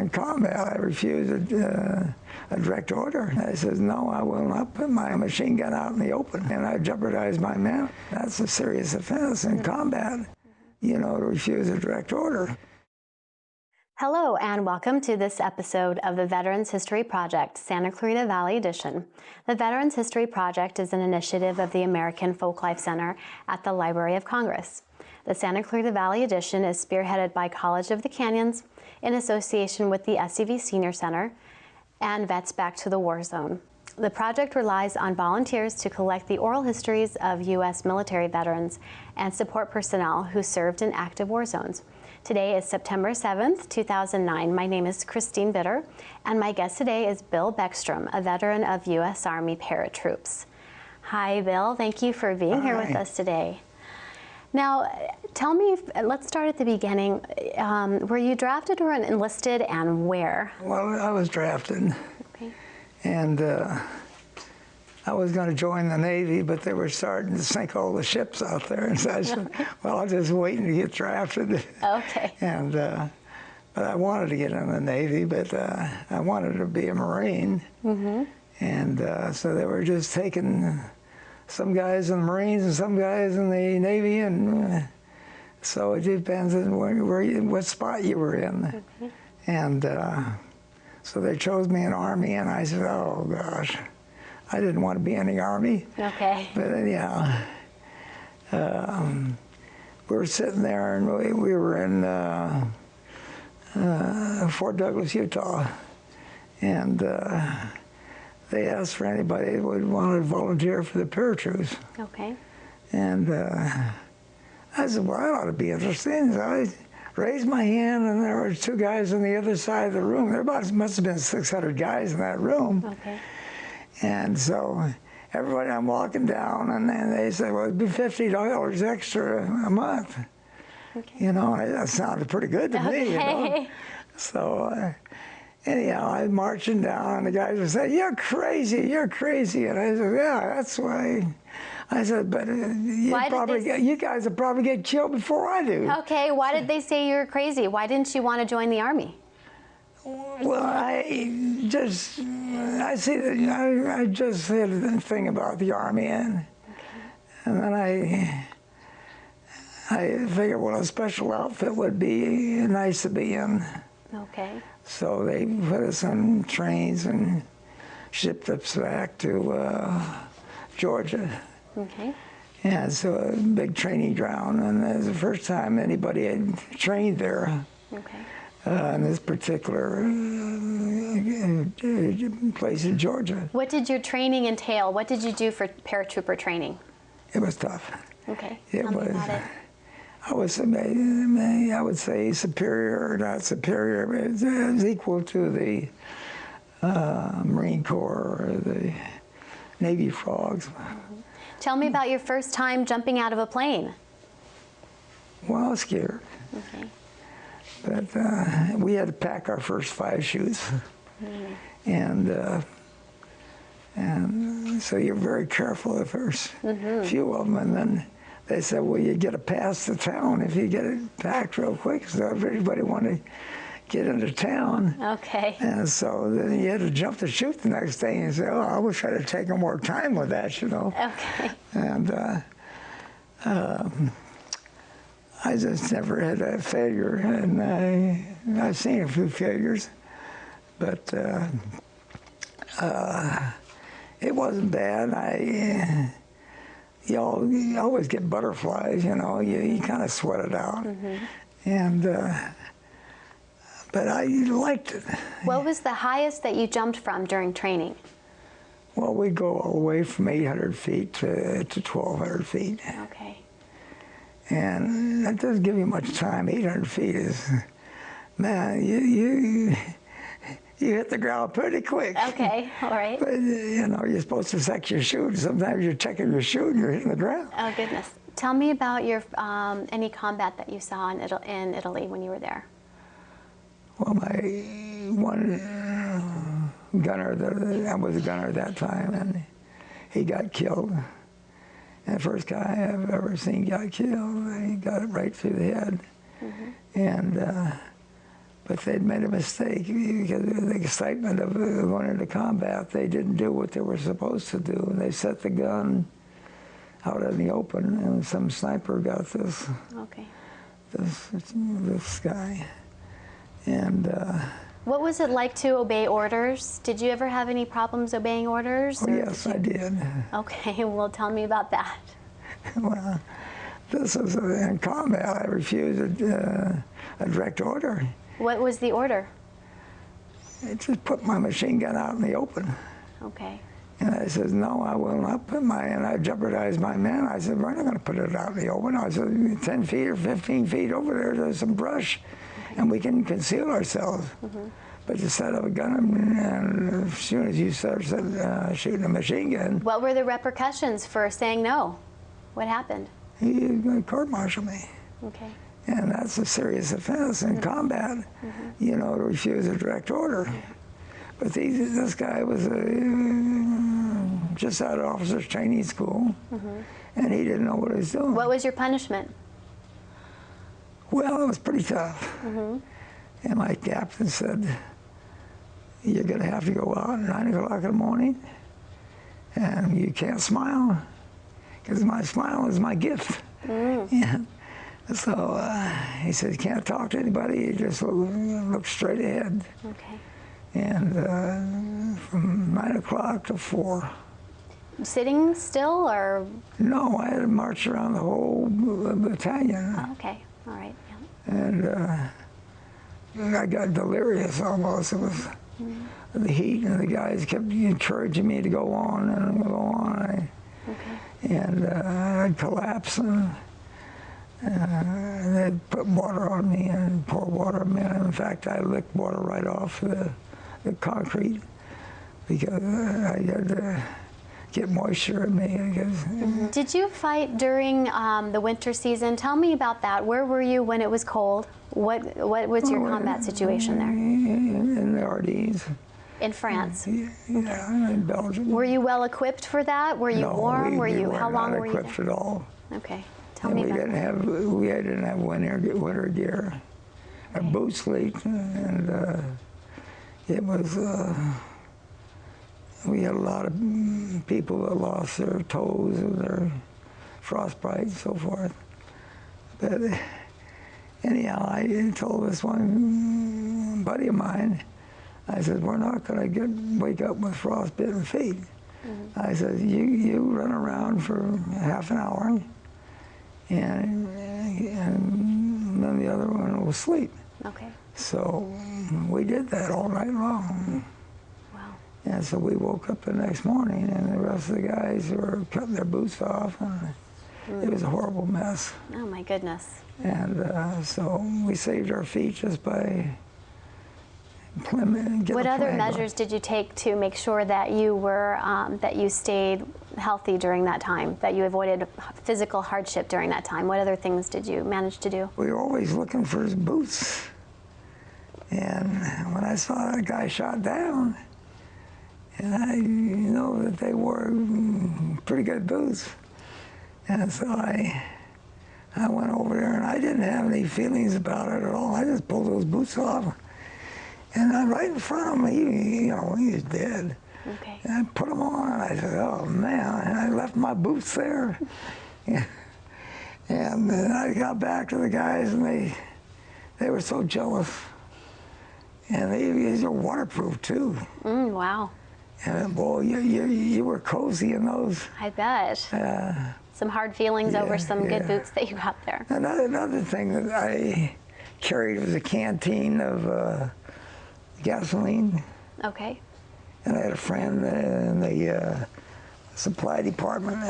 in combat. I refused a direct order. I said, no, I will not put my machine gun out in the open, and I jeopardized my men. That's a serious offense in combat, you know, to refuse a direct order. Hello, and welcome to this episode of the Veterans History Project, Santa Clarita Valley Edition. The Veterans History Project is an initiative of the American Folklife Center at the Library of Congress. The Santa Clarita Valley Edition is spearheaded by College of the Canyons in association with the SCV Senior Center and Vets Back to the War Zone. The project relies on volunteers to collect the oral histories of U.S. military veterans and support personnel who served in active war zones. Today is September 7th, 2009. My name is Christine Bitter, and my guest today is Bill Beckstrom, a veteran of U.S. Army Paratroops. Hi, Bill. Thank you for being here with us today. Now, tell me, let's start at the beginning. Were you drafted or enlisted, and where? Well, I was drafted. Okay. And I was going to join the Navy, but they were starting to sink all the ships out there. And so I said, well, I'll just wait to get drafted. Okay. And, but I wanted to get in the Navy, but I wanted to be a Marine. Mm-hmm. And so they were just taking some guys in the Marines and some guys in the Navy. And so it depends on what spot you were in. Mm-hmm. And so they chose me in Army, and I said, oh, gosh. I didn't want to be in the Army. Okay. But anyhow, we were sitting there, and we were in Fort Douglas, Utah, and they asked for anybody who would want to volunteer for the paratroops. Okay. And I said, well, I ought to be interested. So I raised my hand, and there were two guys on the other side of the room. There must have been 600 guys in that room. Okay. And so everybody, I'm walking down, and then they said, well, it'd be $50 extra a month. Okay. You know, that sounded pretty good to me, you know. So anyhow, I'm marching down, and the guys would say, you're crazy, you're crazy. And I said, yeah, that's why. I said, but you guys will probably get killed before I do. Okay, why did they say you were crazy? Why didn't you want to join the Army? Well, I just said the thing about the Army, and then I figured, well, a special outfit would be nice to be in. Okay. So they put us on trains and shipped us back to Georgia. Okay. Yeah, so a big training ground, and it was the first time anybody had trained there. Okay. In this particular place in Georgia. What did your training entail? What did you do for paratrooper training? It was tough. Okay. It was. About it. I would say superior or not superior, but it was equal to the Marine Corps or the Navy Frogs. Mm-hmm. Tell me about your first time jumping out of a plane. Well, I was scared. Okay. But we had to pack our first 5 chutes, and so you're very careful the first few of them, and then they said, well, you get a pass to town if you get it packed real quick, so everybody wanted to get into town. Okay. And so then you had to jump the chute the next day and say, oh, I wish I'd have taken more time with that, you know. Okay. And I just never had a failure, and I've seen a few failures, but it wasn't bad. You always get butterflies, you know. You kind of sweat it out, and but I liked it. What was the highest that you jumped from during training? Well, we'd go all the way from 800 feet to 1,200 feet. Okay. And that doesn't give you much time. 800 feet is, man, you hit the ground pretty quick. Okay, all right. But, you know, you're supposed to check your chute. Sometimes you're checking your chute and you're hitting the ground. Oh, goodness. Tell me about your any combat that you saw in Italy when you were there. Well, my one gunner, I was a gunner at that time, and he got killed. And the first guy I've ever seen got killed. He got it right through the head. And But they'd made a mistake because of the excitement of going into combat. They didn't do what they were supposed to do, and they set the gun out in the open, and some sniper got this guy. And what was it like to obey orders? Did you ever have any problems obeying orders? Oh, yes, I did. Okay, well, tell me about that. Well, this was in combat. I refused a direct order. What was the order? I just put my machine gun out in the open. Okay. And I said, no, I will not put and I jeopardized my men. I said, we're not going to put it out in the open. I said, 10 feet or 15 feet over there, there's some brush, and we can conceal ourselves. But you set up a gun, and as soon as you start shooting a machine gun. What were the repercussions for saying no? What happened? He court-martialed me. Okay. And that's a serious offense in combat, you know, to refuse a direct order. But this guy was just out of officers training school, and he didn't know what he was doing. What was your punishment? Well, it was pretty tough. And my captain said, you're going to have to go out at 9 o'clock in the morning, and you can't smile, because my smile is my gift. Yeah. So he said, you can't talk to anybody, you just look straight ahead. Okay. And from 9 o'clock to 4. Sitting still, or? No, I had to march around the whole battalion. Oh, okay, all right. Yeah. And I got delirious almost. It was the heat, and the guys kept encouraging me to go on and go on. And I'd collapse, and they'd put water on me and pour water on me. And in fact, I licked water right off the concrete because I had to get moisture in me. Because, Did you fight during the winter season? Tell me about that. Where were you when it was cold? What was your combat situation there? In the Ardennes. In France? Yeah, in Belgium. Were you well equipped for that? Were you warm? How long were you there? Not equipped at all. Okay, tell me about that. We didn't have winter gear. Our boots leaked, and it was. We had a lot of people that lost their toes and their frostbite and so forth. But anyhow, I told this one buddy of mine, I said, we're not going to wake up with frostbitten feet. I said, you run around for half an hour, and then the other one will sleep. Okay. So we did that all night long. Wow. And so we woke up the next morning, and the rest of the guys were cutting their boots off, and it was a horrible mess. Oh my goodness. And so we saved our feet just by What other measures did you take to make sure that you were that you stayed healthy during that time, that you avoided physical hardship during that time? What other things did you manage to do? We were always looking for his boots. And when I saw that guy shot down, and I know that they wore pretty good boots, and so I went over there, and I didn't have any feelings about it at all. I just pulled those boots off. And right in front of me, he was dead. Okay. And I put them on, and I said, oh, man. And I left my boots there. And then I got back to the guys, and they were so jealous. And these are waterproof, too. Wow. And, boy, you were cozy in those. I bet. Some hard feelings over some good boots that you got there. Another thing that I carried was a canteen of gasoline. Okay. And I had a friend in the supply department,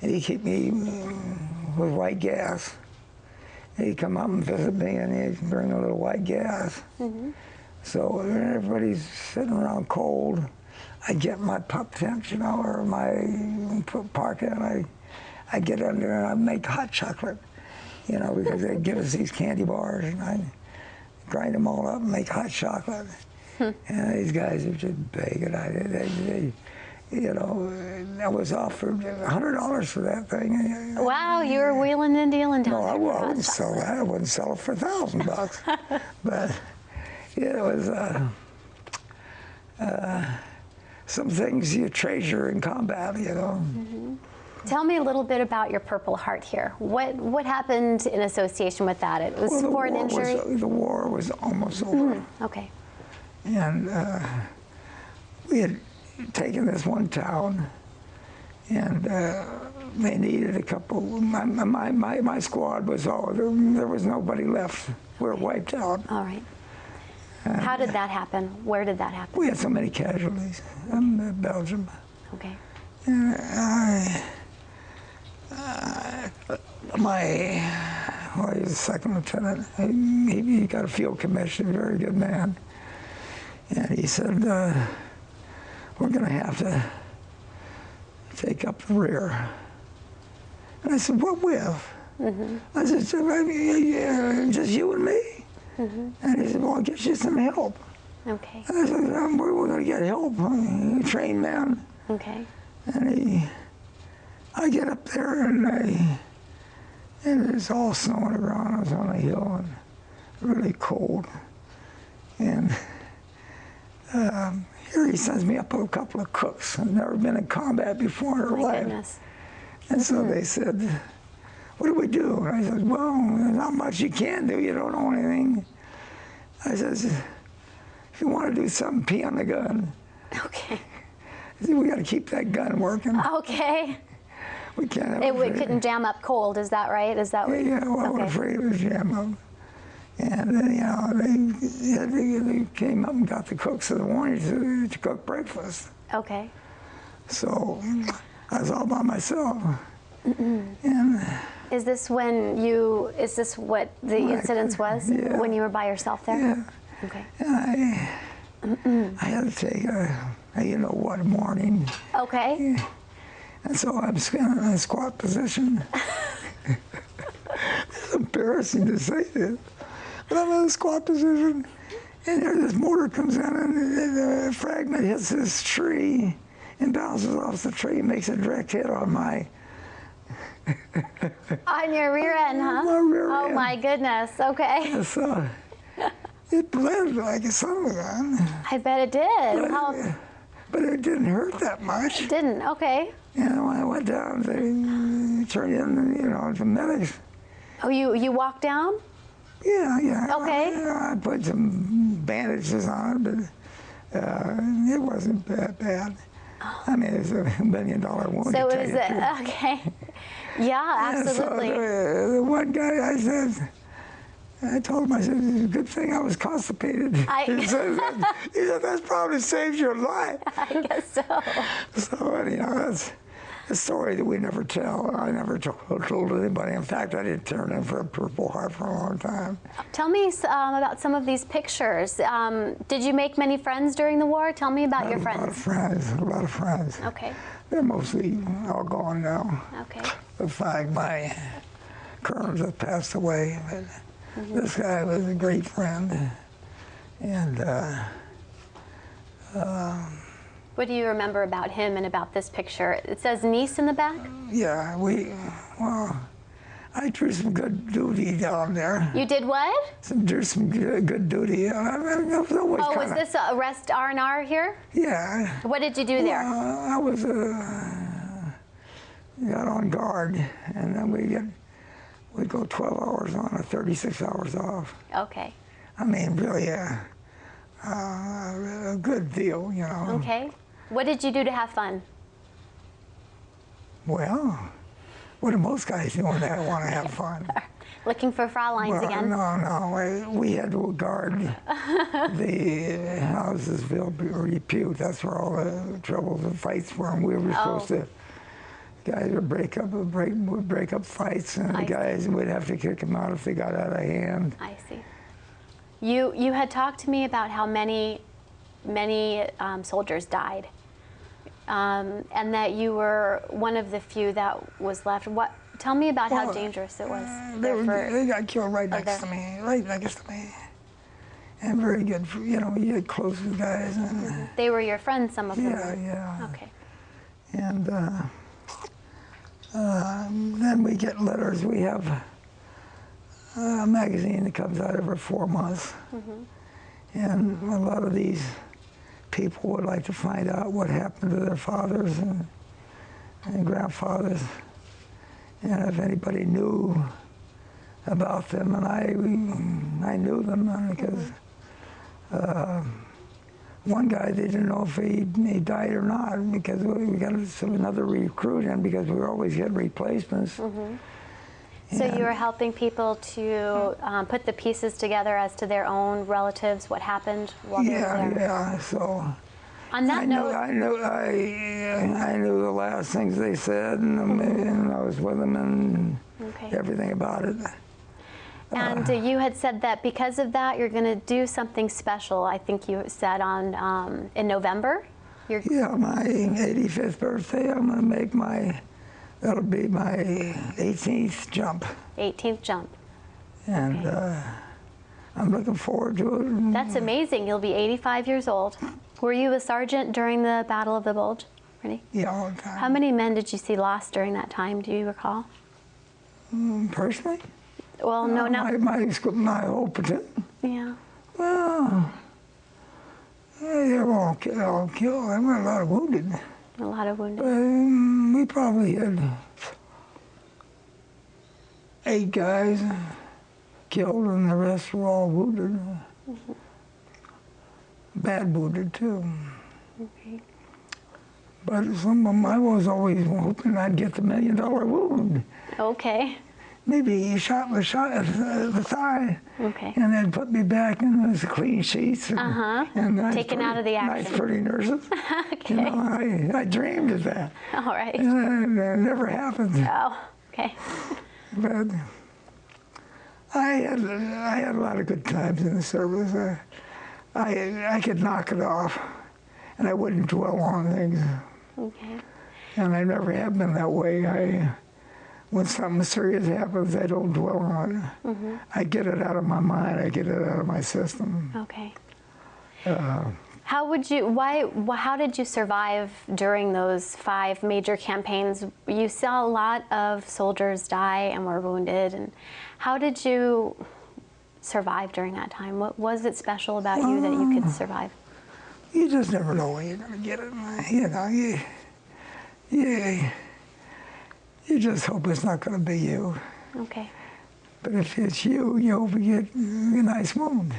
and he'd keep me with white gas. And he'd come up and visit me, and he'd bring a little white gas. So when everybody's sitting around cold, I get my pup tent, or my parka, and I get under and I make hot chocolate, because they'd give us these candy bars, and I'd grind them all up and make hot chocolate. And these guys are just begging. I was offered $100 for that thing. Wow, you were wheeling and dealing down there. No, I wouldn't sell that. I wouldn't sell it for $1,000. But it was some things you treasure in combat, you know. Mm-hmm. Tell me a little bit about your Purple Heart here. What happened in association with that? It was for an injury? The war was almost over. Okay. And we had taken this one town, and they needed a couple. My squad was all, there was nobody left. We were wiped out. All right. How did that happen? Where did that happen? We had so many casualties in Belgium. Okay. He was a second lieutenant. He got a field commission, a very good man. And he said, we're going to have to take up the rear. And I said, what with? Mm-hmm. I said, just you and me? Mm-hmm. And he said, well, I'll get you some help. Okay. And I said, we're going to get help, a trained man. Okay. And I get up there, and it's all snowing around. I was on a hill and really cold. And here he sends me up with a couple of cooks. I've never been in combat before in her life. Goodness. And so they said, what do we do? And I said, well, there's not much you can do. You don't know anything. I said, if you want to do something, pee on the gun. Okay. I said, we got to keep that gun working. Okay. We can't have it couldn't jam up cold, is that right? Is that what? Yeah, well, okay. I'm afraid it would jam up. And then, you know, they came up and got the cooks in the morning to cook breakfast. Okay. So I was all by myself. And is this what the incident was? Yeah. When you were by yourself there? Yeah. Okay. And I had to take a you know what morning. Okay. Yeah. And so I'm in a squat position. It's embarrassing to say this, but I'm in a squat position, and there this mortar comes in, and the fragment hits this tree and bounces off the tree, makes a direct hit on my... On your rear end, huh? My rear end. Oh my goodness, okay. And so it bled like a son of a gun. I bet it did. But it didn't hurt that much. It didn't, okay. And when I went down, they turned in, you know, the medics. Oh, you walked down? Yeah. Okay. I put some bandages on it, but it wasn't that bad. I mean, it was $1 million wound. So it was, okay. Yeah, absolutely. So the one guy, I told him, I said, it's a good thing I was constipated. He said, that probably saved your life. I guess so. So anyhow, that's a story that we never tell. I never told anybody. In fact, I didn't turn in for a Purple Heart for a long time. Tell me about some of these pictures. Did you make many friends during the war? Tell me about your friends. A lot of friends. Okay. They're mostly all gone now. Okay. In fact, my colonels have passed away, but this guy was a great friend. And what do you remember about him and about this picture? It says niece in the back? Yeah, I drew some good duty down there. You did what? Drew some good duty. Was this a rest R&R here? Yeah. What did you do there? I was got on guard, and then we'd go 12 hours on and 36 hours off. Okay. I mean, really a good deal, you know. Okay. What did you do to have fun? Well, what do most guys do when they want to have fun? Looking for Fraulines again? No. We had to guard the houses built or repute. That's where all the troubles and fights were. And we were supposed to, guys would break up fights, and the guys would have to kick them out if they got out of hand. I see. You had talked to me about how many soldiers died, and that you were one of the few that was left. Tell me about how dangerous it was. They got killed right next to me, and very good. You know, you get close with guys. And, they were your friends, some of them. Yeah. Okay. And then we get letters. We have a magazine that comes out every 4 months. And a lot of these people would like to find out what happened to their fathers and grandfathers, and if anybody knew about them. And I knew them because one guy, they didn't know if he died or not, because we got another recruit in, because we were always getting replacements. So you were helping people to put the pieces together as to their own relatives, what happened while they were there? Yeah. So on that note, I knew the last things they said, and I was with them and everything about it. And you had said that because of that, you're going to do something special. I think you said on in November. Yeah, my 85th birthday. I'm going to make that'll be my 18th jump. 18th jump. And I'm looking forward to it. That's amazing. You'll be 85 years old. Were you a sergeant during the Battle of the Bulge? Ready? Yeah, all the time. How many men did you see lost during that time? Do you recall? Personally? Well, no, not my whole platoon. Yeah. Well, they were all killed. There were a lot of wounded. A lot of wounded. We probably had 8 guys killed, and the rest were all wounded. Bad wounded too. But some of them, I was always hoping I'd get the $1 million wound. Okay. Maybe he shot the thigh, and then put me back in the clean sheets. And taken out of the action. Nice pretty nurses. You know, I dreamed of that. All right. And it never happened. Oh, okay. But I had a lot of good times in the service. I could knock it off, and I wouldn't dwell on things. Okay. And I never have been that way. When something serious happens, I don't dwell on it. I get it out of my mind. I get it out of my system. Okay. How did you survive during those 5 major campaigns? You saw a lot of soldiers die and were wounded. And how did you survive during that time? What was it special about you that you could survive? You just never know when you're going to get it. You know, you just hope it's not going to be you. Okay. But if it's you, you hope you get a nice wound.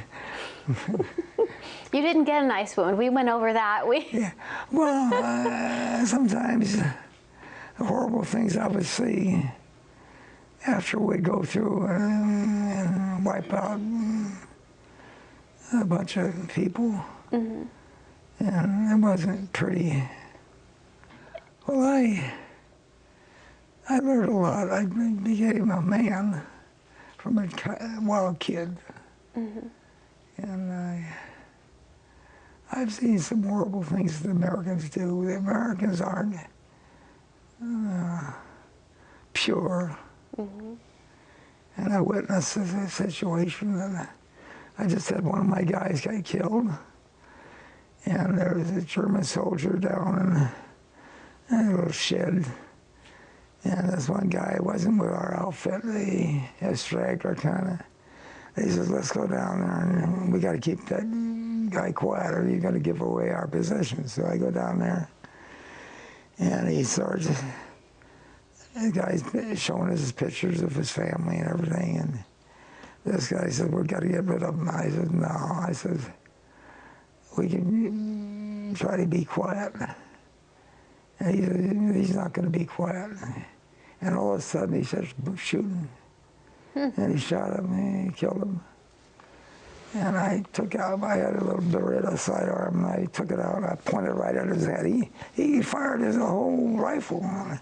You didn't get a nice wound. We went over that. Yeah. Well, sometimes the horrible things I would see after we'd go through and wipe out a bunch of people. And it wasn't pretty. Well, I learned a lot. I became a man from a wild kid. And I've seen some horrible things the Americans do. The Americans aren't pure. And I witnessed a situation that I just had one of my guys get killed. And there was a German soldier down in a little shed. And this one guy wasn't with our outfit. He had straggler kind of. He says, let's go down there, and we got to keep that guy quiet, or you're going to give away our position. So I go down there, and he starts, the guy's showing us his pictures of his family and everything, and this guy said, we've got to get rid of him. I said, no. I said, we can try to be quiet. And he said, he's not going to be quiet. And all of a sudden, he starts shooting. And he shot him, and he killed him. And I took out, I had a little Beretta sidearm, and I took it out, and I pointed right at his head. He fired his whole rifle on it.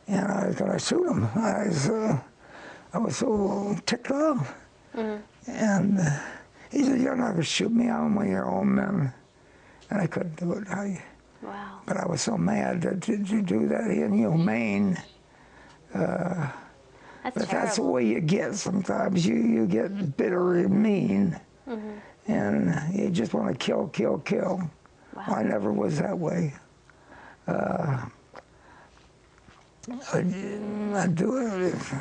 And I was going to shoot him. I was so ticked off. And he said, you're not going to shoot me, I'm one of your own men. And I couldn't do it. Wow. But I was so mad to do that, inhumane. That's the way you get sometimes. You get bitter and mean, and you just want to kill, kill, kill. Wow. I never was that way. I'd do it if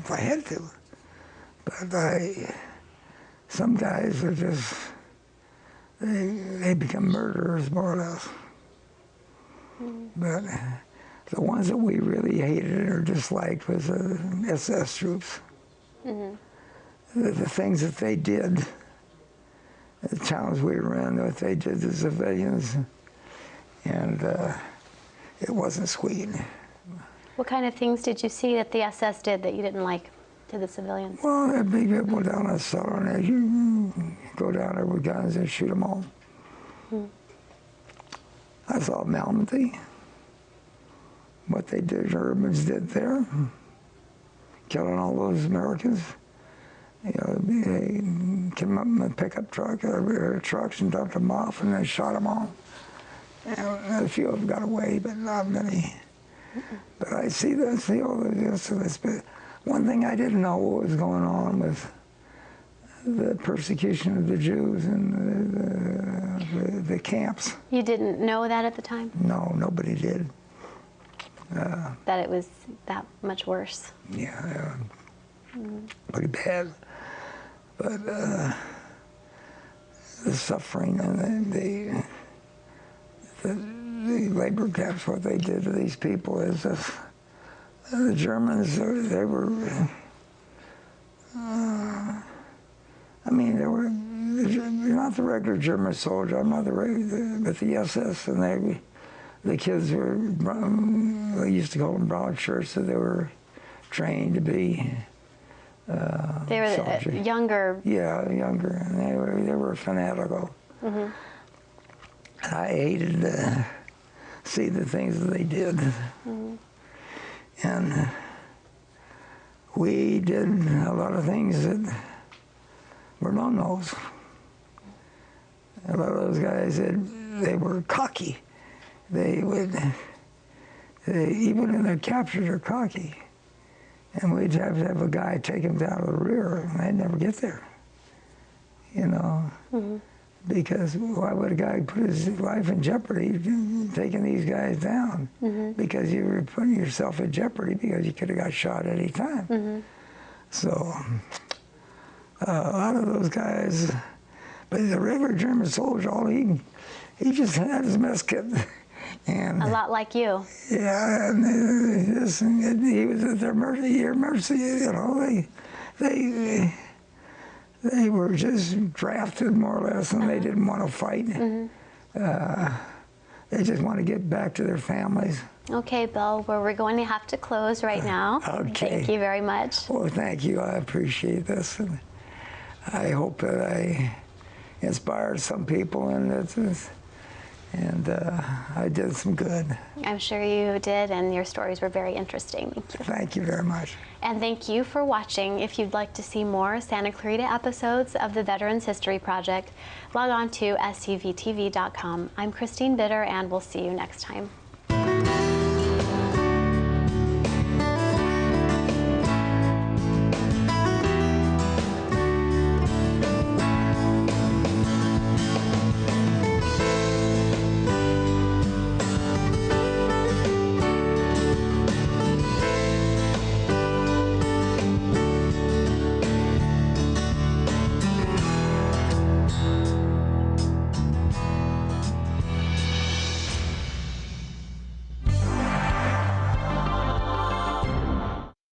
I had to. But some guys are just they become murderers, more or less. But the ones that we really hated or disliked was the SS troops. The things that they did, the towns we were in, what they did to civilians, and it wasn't sweet. What kind of things did you see that the SS did that you didn't like to the civilians? Well, there'd be people down in the cellar, and you go down there with guns and shoot them all. I saw Malmedy, what they did, Germans did there, killing all those Americans. You know, they came up in a pickup truck or trucks and dumped them off, and then shot them all. And a few of them got away, but not many. But I see all this. But one thing I didn't know what was going on with the persecution of the Jews and the camps. You didn't know that at the time? No, nobody did. That it was that much worse? Yeah, pretty bad. But the suffering and the labor camps, what they did to these people is this. The Germans, they were, I mean, they were not the regular German soldier, I'm not the regular, but the SS, and the kids were, they used to call them brown shirts, so they were trained to be they were soldiers. Younger. Yeah, younger, and they were fanatical. And I hated to see the things that they did. And we did a lot of things that were no-nos. A lot of those guys, they were cocky. Even in their capture, they're cocky. And we'd have to have a guy take them down to the rear, and they'd never get there, you know? Because why would a guy put his life in jeopardy taking these guys down? Because you were putting yourself in jeopardy because you could have got shot at any time. So a lot of those guys, but the regular German soldier, he just had his mess kit. And a lot like you. Yeah, and he was at their mercy, you know. They were just drafted, more or less, and they didn't want to fight. They just want to get back to their families. Okay, Bill, well, we're going to have to close right now. Okay. Thank you very much. Well, thank you. I appreciate this. And I hope that I inspired some people, and I did some good. I'm sure you did, and your stories were very interesting. Thank you. Thank you very much. And thank you for watching. If you'd like to see more Santa Clarita episodes of the Veterans History Project, log on to scvtv.com. I'm Christine Bitter, and we'll see you next time.